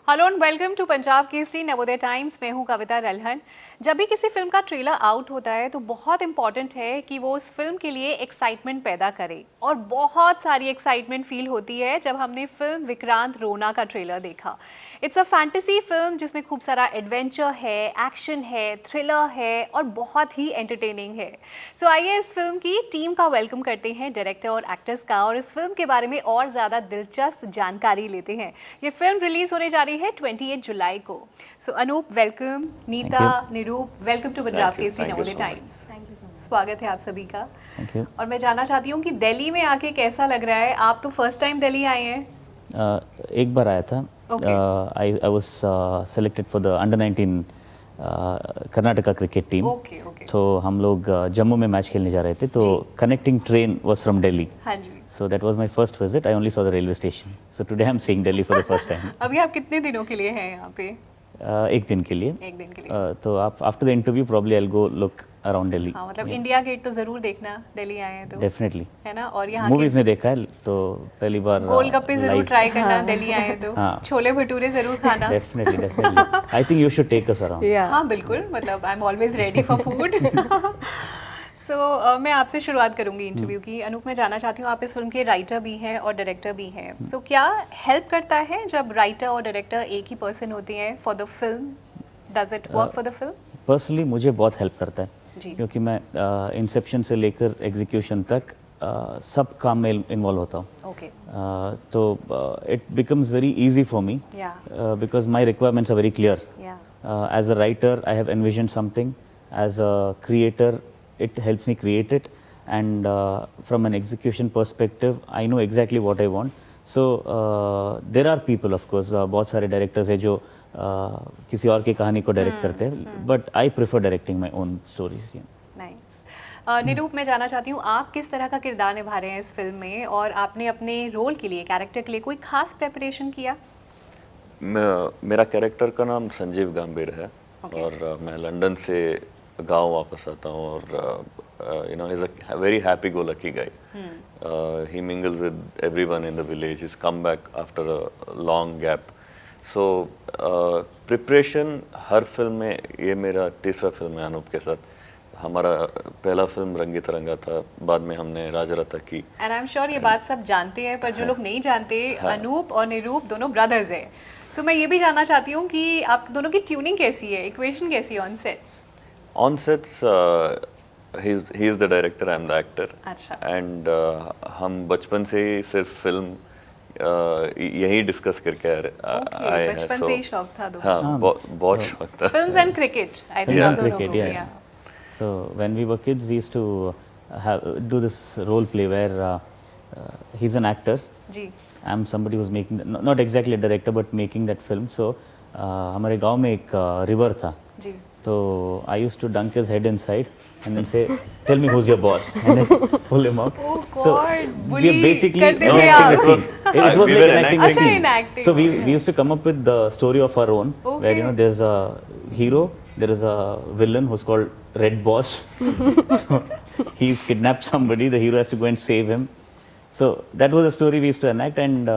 Hello and welcome to Punjab Kesari Navodaya Times. मैं हूं कविता रल्हन। जब भी किसी फिल्म का ट्रेलर आउट होता है तो बहुत इंपॉर्टेंट है कि वो उस फिल्म के लिए एक्साइटमेंट पैदा करे, और बहुत सारी एक्साइटमेंट फील होती है जब हमने फिल्म विक्रांत रोना का ट्रेलर देखा। इट्स अ फैंटेसी फिल्म जिसमें खूब सारा एडवेंचर है, एक्शन है, थ्रिलर है और बहुत ही एंटरटेनिंग है। सो आइए इस फिल्म की टीम का वेलकम करते हैं, डायरेक्टर और एक्टर्स का, और इस फिल्म के बारे में और ज़्यादा दिलचस्प जानकारी लेते हैं। ये फिल्म रिलीज होने जा रही है 28 जुलाई को। So Anoop welcome, Neeta, Niroop welcome to Punjab Kesari Navodaya Times. स्वागत है आप सभी का। और मैं जानना चाहती हूँ कि दिल्ली में आके कैसा लग रहा है। आप तो फर्स्ट टाइम दिल्ली आए हैं। एक बार आया था। I was selected for the under 19 Karnataka cricket team. तो हम लोग जम्मू में मैच खेलने जा रहे थे, तो connecting train was from Delhi. हाँ जी। So that was my first visit. I only saw the railway station. So today I'm seeing Delhi for the first time. अभी आप कितने दिनों के लिए हैं यहाँ पे? एक दिन के लिए। एक दिन के लिए। तो आप after the interview probably I'll go look around Delhi. हाँ, मतलब इंडिया गेट तो जरूर देखना, दिल्ली आए हैं तो। Definitely. है ना? और यहाँ मूवीज में देखा है, तो पहली बार गोलगप्पे जरूर ट्राई करना, दिल्ली आए हैं तो। छोले भटूरे जरूर खाना। Definitely. I think you should take us around. हाँ बिल्कुल, मतलब I'm always ready for food. मैं आपसे शुरुआत करूंगी इंटरव्यू की। अनूप, मैं जानना चाहती हूँ, आप इस फिल्म के राइटर भी हैं और डायरेक्टर भी हैं। क्या हेल्प करता है जब राइटर और डायरेक्टर एक ही पर्सन होते हैं for the film? Does it work for the film? Personally मुझे बहुत हेल्प करता है, क्योंकि मैं इंसेप्शन से लेकर एग्जीक्यूशन तक सब काम में इन्वॉल्व होता हूँ। तो it becomes very easy for me because my requirements are very clear. As a writer I have envisioned something, as a creator it helps me create it, and from an execution perspective I know exactly what I want. So there are people, of course, बहुत सारे directors हैं जो किसी और की कहानी को direct करते हैं, but I prefer directing my own stories. Nice. निरूप, मैं जानना चाहती हूँ, आप किस तरह का किरदार निभा रहे हैं इस फिल्म में, और आपने अपने रोल के लिए, कैरेक्टर के लिए कोई खास प्रेपरेशन किया? मेरा कैरेक्टर का नाम संजीव गंभीर है। और मैं लंदन से गांव वापस आता हूँ, और you know, he's a very happy go lucky guy. He mingles with everyone in the village. He's come back after a long gap. So preparation her film में, ये मेरा तीसरा फिल्म है अनूप के साथ। हमारा पहला फिल्म रंगी तरंगा था, बाद में हमने राजरता की। And I'm sure ये बात सब जानते हैं, पर जो लोग नहीं जानते, अनूप और निरूप दोनों ब्रदर्स हैं। So मैं ये भी जानना चाहती हूँ कि आप दोनों की ट्यूनिंग कैसी है, इक्वेशन कैसी है on sets? On sets, he is the director, I am the actor. अच्छा। And हम बचपन से ही सिर्फ फिल्म यही डिस्कस करके आए हैं। बचपन से ही शौक था दोनों। हाँ, बहुत शौक था। Films and cricket, I think दोनों को। Yeah. So when we were kids, we used to do this role play where he's an actor. Ji. I'm somebody who's making, not exactly a director, but making that film. So हमारे गांव में एक river था। जी। So I used to dunk his head inside and then say, "Tell me who's your boss," and then pull him out. Oh God! So we are basically enacting a scene. It was like enacting a scene. So we used to come up with the story of our own, where you know there's a hero, there is a villain who's called Red Boss. So he's kidnapped somebody. The hero has to go and save him. So that was the story we used to enact, and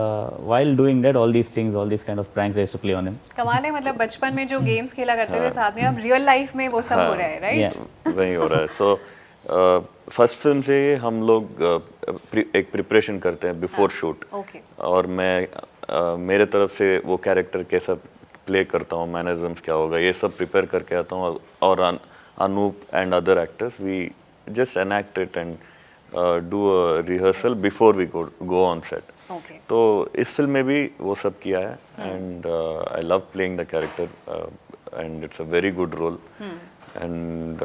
while doing that, all these things, all these kind of pranks I used to play on him. कमाल है, मतलब बचपन में जो games खेला करते थे साथ में, अब रियल लाइफ में वो सब हो रहा है, राइट? वही हो रहा है। सो फर्स्ट फिल्म से हम लोग एक प्रिपरेशन करते हैं बिफोर शूट। और मैं मेरे तरफ से वो कैरेक्टर कैसा प्ले करता हूँ, मैनरिज्म्स क्या होगा, ये सब प्रिपेयर करके आता हूँ। और Anoop and other actors, we just enact it and do a rehearsal before we go on set. तो इस फिल्म में भी वो सब किया है, and I love playing the character, and it's a very good role. And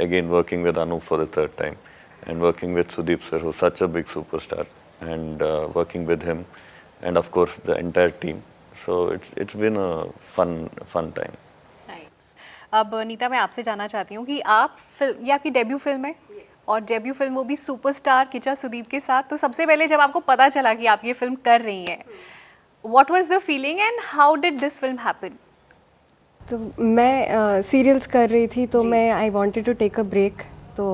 again working with Anup for the third time, and working with Sudeep sir, who's such a big superstar, and working with him, and of course the entire team. So it's been a fun time. Nice. अब नीता, मैं आपसे जानना चाहती हूँ कि आप film, ये आपकी डेब्यू फिल्म है, और डेब्यू फिल्म वो भी सुपरस्टार किचा सुदीप के साथ। तो सबसे पहले जब आपको पता चला कि आप ये फिल्म कर रही हैं, what was the feeling and how did this film happen? तो मैं सीरियल्स कर रही थी, तो मैं I wanted to take a break, तो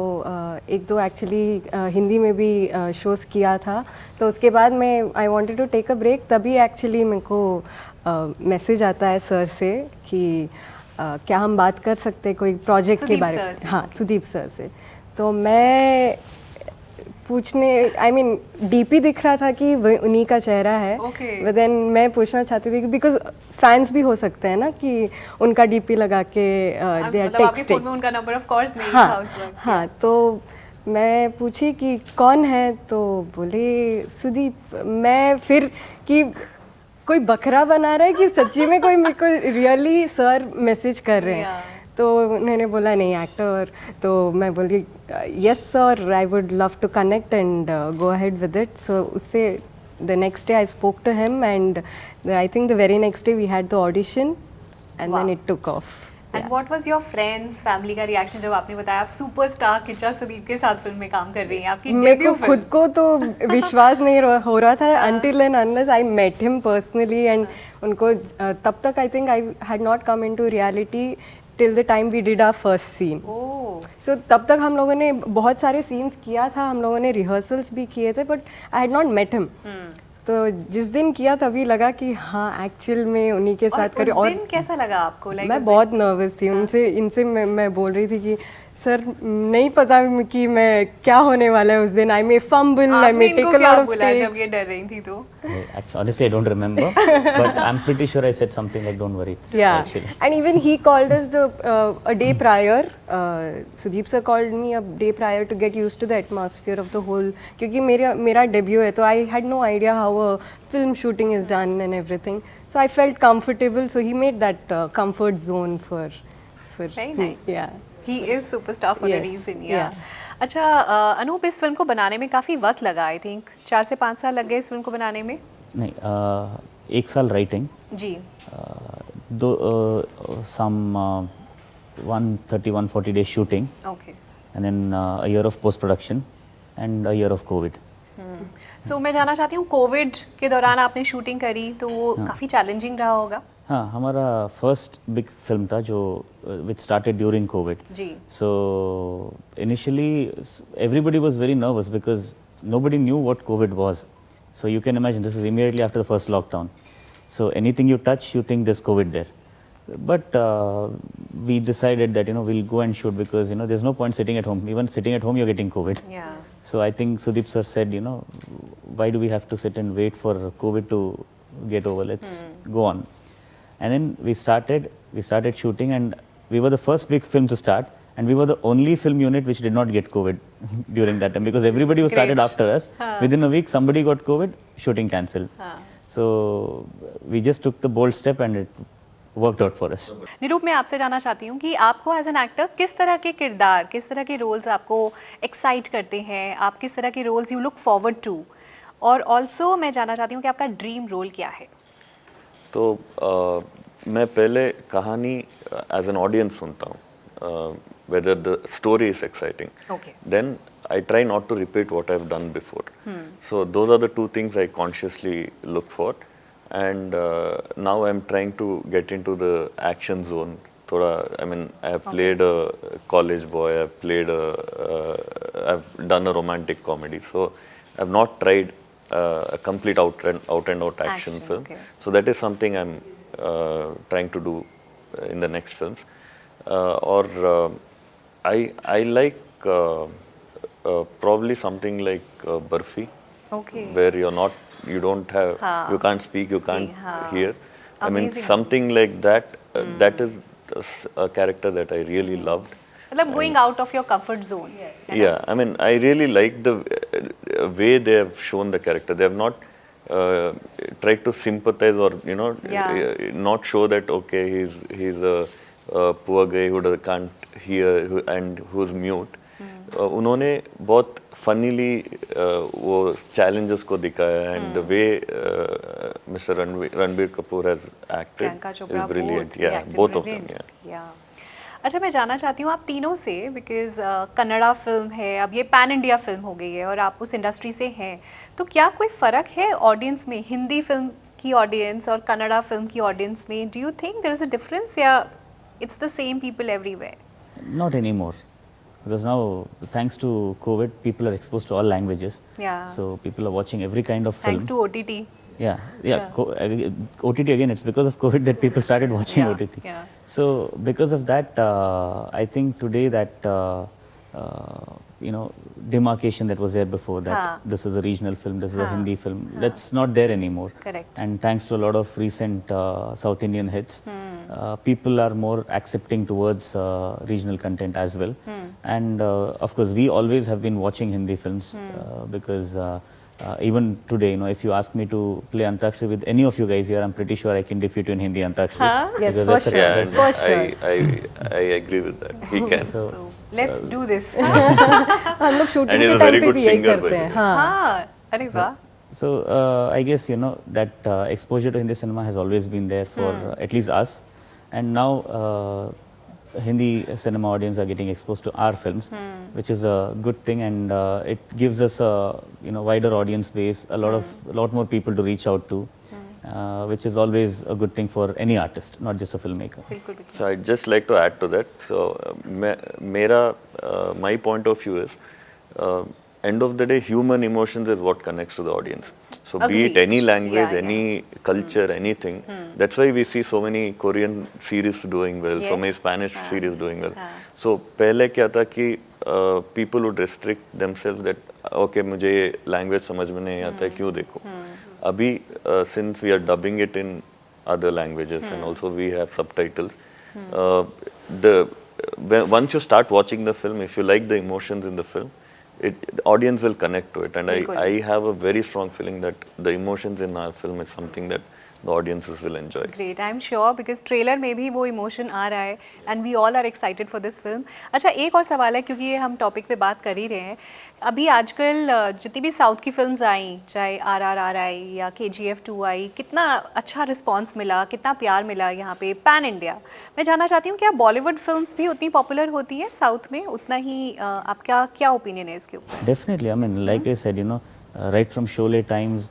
एक दो एक्चुअली हिंदी में भी शोज़ किया था, तो उसके बाद मैं I wanted to take a break, तभी एक्चुअली मेरे को मैसेज आता है सर से कि क्या हम बात कर सकते हैं कोई प्रोजेक्ट के बारे में। हाँ, सुदीप सर से। तो मैं पूछने आई मीन डीपी दिख रहा था कि उन्हीं का चेहरा है, बट देन मैं पूछना चाहती थी कि बिकॉज फैंस भी हो सकते हैं ना कि उनका डीपी लगा के दे आर टेक्स्टिंग, उनका नंबर ऑफ कोर्स नहीं था उस वक्त। हाँ, तो मैं पूछी कि कौन है, तो बोले सुदीप। मैं फिर कि कोई बकरा बना रहा है कि सच्ची में कोई मेरे को रियली सर मैसेज कर रहे हैं। तो उन्होंने बोला नहीं एक्टर, तो मैं बोली yes sir, I would love to connect and go ahead with it. So उससे the next day I spoke to him and I think the very next day we had the audition and then it took off. And what was your friends family का reaction जब आपने बताया आप superstar किचा Sudeep के साथ film में काम कर रही हैं, आपकी मेरे को खुद को तो विश्वास नहीं हो रहा था until and unless I met him personally and उनको तब तक I think I had not come into reality till the time we did our first scene. So तब तक हम लोगों ने बहुत सारे scenes किया था, हम लोगों ने rehearsals भी किए थे, but I had not met him. तो जिस दिन किया तभी लगा कि हाँ एक्चुअल में उन्हीं के साथ करें। और उस दिन कैसा लगा आपको? मैं बहुत नर्वस थी। इनसे मैं बोल रही थी कि सर नहीं पता कि मैं क्या होने वाला है उस दिन। I may fumble, I may take a lot of takes. जब ये डर रही थी तो honestly I don't remember but I'm pretty sure I said something like don't worry. Yeah, and even he called us a day prior. Sudeep sir called me a day prior to get used to the atmosphere of the whole, क्योंकि मेरा debut है, तो I had no idea how a film shooting is done and everything. So I felt comfortable. So he made that comfort zone for very nice. Yeah. He is superstar for a reason. Yeah. अच्छा, अनूप, इस film को बनाने में काफ़ी वक्त लगा, I think 4 से 5 साल लग गए इस फिल्म को बनाने में? नहीं, 1 साल राइटिंग जी, दो some 130-140 days shooting, okay, and then a year of post production and a year of COVID. So मैं जानना चाहती हूँ कोविड के दौरान आपने शूटिंग करी तो वो काफ़ी चैलेंजिंग रहा होगा? हाँ, हमारा फर्स्ट बिग फिल्म था जो which started during COVID. Ji. So initially everybody was very nervous because nobody knew what COVID was. So you can imagine this is immediately after the first lockdown. So anything you touch, you think there's COVID there. But we decided that we'll go and shoot because there's no point sitting at home. Even sitting at home, you're getting COVID. Yeah. So I think Sudeep sir said, why do we have to sit and wait for COVID to get over? Let's go on. And then we started shooting, and we were the first big film to start, and we were the only film unit which did not get COVID during that time because everybody who started after us, within a week somebody got COVID, shooting cancelled. So we just took the bold step and it worked out for us. निरूप, मैं आपसे जानना चाहती हूँ कि आपको as an actor किस तरह के किरदार, किस तरह के रोल्स आपको एक्साइट करते हैं, आप किस तरह के roles you look forward to, और ऑल्सो मैं जानना चाहती हूँ कि आपका ड्रीम रोल क्या है? तो मैं पहले कहानी एज एन ऑडियंस सुनता हूँ, whether the story is exciting. Okay. Then I try not to repeat what I've done before. So those are the two things I consciously look for. And now I'm trying to get into the action zone. I have played a college boy, I've done a romantic comedy. So I've not tried a complete out and out action film. Okay. So that is something I'm trying to do in the next films. I like probably something like Barfi, Okay. where you don't have, you can't speak, you can't hear. I mean, something like that. That is a character that I really loved. मतलब going out of your comfort zone. Yes. Yeah, I mean, I really like the way they have shown the character. They have not tried to sympathize or not show that okay, he's a poor guy who can't hear and who's mute. उन्होंने बहुत funnily वो challenges को दिखाया, and the way Mr. Ranbir Kapoor has acted is brilliant. Yeah, both of them. Yeah. अच्छा, मैं जानना चाहती हूँ आप तीनों से, बिकॉज कन्नड़ा फिल्म है, अब ये पैन इंडिया फिल्म हो गई है और आप उस इंडस्ट्री से हैं, तो क्या कोई फ़र्क है ऑडियंस में, हिंदी फिल्म की ऑडियंस और कन्नड़ा फिल्म की ऑडियंस में? Do you think there is a difference या it's the same people everywhere? Not anymore. because now thanks to COVID people are exposed to all languages. Yeah. So people are watching every kind of film. Thanks to OTT. Yeah. OTT again, it's because of COVID that people started watching OTT. Yeah. So because of that, I think today that demarcation that was there before, that this is a regional film, this is a Hindi film, that's not there anymore. Correct. And thanks to a lot of recent South Indian hits, people are more accepting towards regional content as well. And of course, we always have been watching Hindi films because even today, if you ask me to play Antakshari with any of you guys here, I'm pretty sure I can defeat you in Hindi Antakshari. Yes, for sure. Yeah, For sure. I agree with that. He can. So Let's do this. हम लोग shooting And he's के a time very पे good भी यही singer, करते by हैं. the way. हाँ. अरे वाह. So I guess that exposure to Hindi cinema has always been there for at least us, and now Hindi cinema audience are getting exposed to our films, which is a good thing, and it gives us a wider audience base, a lot more people to reach out to, which is always a good thing for any artist, not just a filmmaker. बिल्कुल बिल्कुल. So I'd just like to add to that. So my point of view is, end of the day, human emotions is what connects to the audience. So be it Agreed. any language, Yeah, any culture, anything. That's why we see so many Korean series doing well, so many Yes. Spanish series doing well. So पहले क्या था कि people would restrict themselves that okay मुझे ये language समझ में नहीं आता है क्यों देखो. अभी since we are dubbing it in other languages and also we have subtitles, once you start watching the film, if you like the emotions in the film, the audience will connect to it, and I have a very strong feeling that the emotions in our film is something that the audiences will enjoy. Great, I'm sure because trailer में भी वो emotion आ रहा है and we all are excited for this film. अच्छा, एक और सवाल है क्योंकि ये हम टॉपिक पे बात कर ही रहे हैं. अभी आजकल जितनी भी साउथ की फिल्म्स आई, चाहे RRR आई या KGF 2 आई, कितना अच्छा रिस्पॉन्स मिला, कितना प्यार मिला यहाँ पे पैन इंडिया. मैं जानना चाहती हूँ क्या बॉलीवुड फिल्म्स भी उतनी पॉपुलर होती है साउथ में, उतना ही आपका क्या ओपिनियन है इसके ऊपर? Definitely, I mean, like I said, right from Sholay times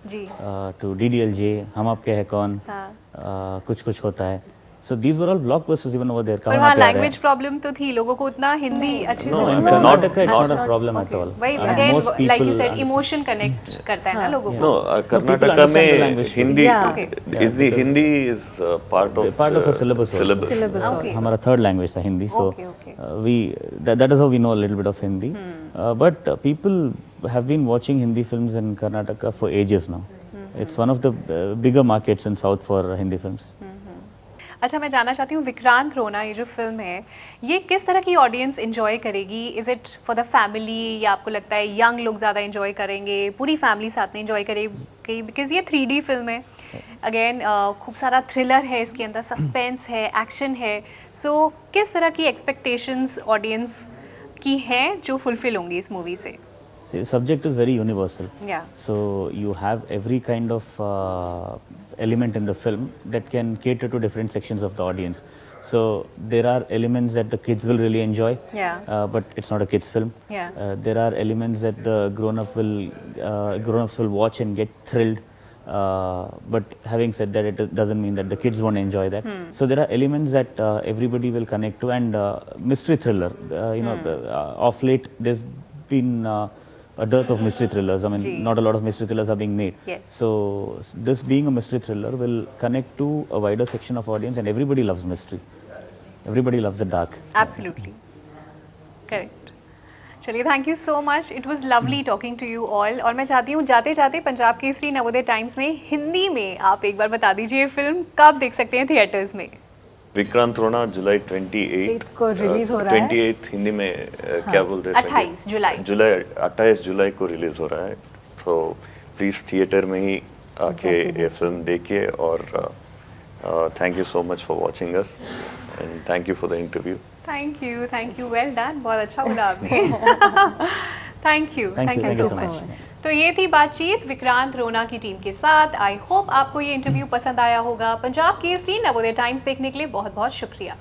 to DDLJ, हम आपके हैं कौन, कुछ कुछ होता है. So these were all blockbusters even over there. पर वहाँ लैंग्वेज प्रॉब्लम तो थी, लोगों को उतना हिंदी अच्छे से in Karnataka it's not a problem at all. वही And again most like you people said understand. Emotion connect करता है ना लोगों को. No, Karnataka understand the में language. Hindi Yeah. is the Hindi is part of a syllabus. syllabus. Syllabus. Okay. हमारा third language था Hindi, so Okay. we that is how we know a little bit of Hindi. But people have been watching Hindi films in Karnataka for ages now. It's one of the bigger markets in South for Hindi films. अच्छा, मैं जानना चाहती हूँ विक्रांत रोना, ये जो film है, ये किस तरह की ऑडियंस एंजॉय करेगी? Is it for the family या आपको लगता है यंग लोग ज़्यादा एंजॉय करेंगे, पूरी फैमिली साथ में एंजॉय करेगी? बिकॉज ये 3D फिल्म है, अगेन खूब सारा थ्रिलर है इसके अंदर, सस्पेंस है, एक्शन है. सो किस तरह की एक्सपेक्टेशंस ऑडियंस की हैं जो फुलफिल होंगी इस मूवी से? See, the subject is very universal. Yeah. So you have every kind of element in the film that can cater to different sections of the audience. So there are elements that the kids will really enjoy, but it's not a kids film. There are elements that the grown-ups will watch and get thrilled. But having said that, it doesn't mean that the kids won't enjoy that. So there are elements that everybody will connect to, and mystery thriller. Of late, there's been a dearth of mystery thrillers. I mean, not a lot of mystery thrillers are being made. Yes. So this being a mystery thriller will connect to a wider section of audience, and everybody loves mystery. Everybody loves the dark. Absolutely. Correct. चलिए, thank you so much. It was lovely talking to you all. और मैं चाहती हूँ जाते जाते Punjab Kesari Navodaya times में हिंदी में आप एक बार बता दीजिए फिल्म कब देख सकते हैं थिएटर्स में? विक्रांत रोना जुलाई 28 को रिलीज हो रहा है. 28 हिंदी में क्या बोलते हैं? 28 जुलाई. 28 जुलाई को रिलीज हो रहा है. तो प्लीज थिएटर में ही आके ये फिल्म देखिए. और thank you so much for watching us and thank you for the interview. Thank you. Well done. बहुत अच्छा बोला आपने. Thank you so much. तो ये थी बातचीत विक्रांत रोना की टीम के साथ. आई होप आपको ये इंटरव्यू पसंद आया होगा. पंजाब केसरी नवोदय टाइम्स देखने के लिए बहुत बहुत शुक्रिया.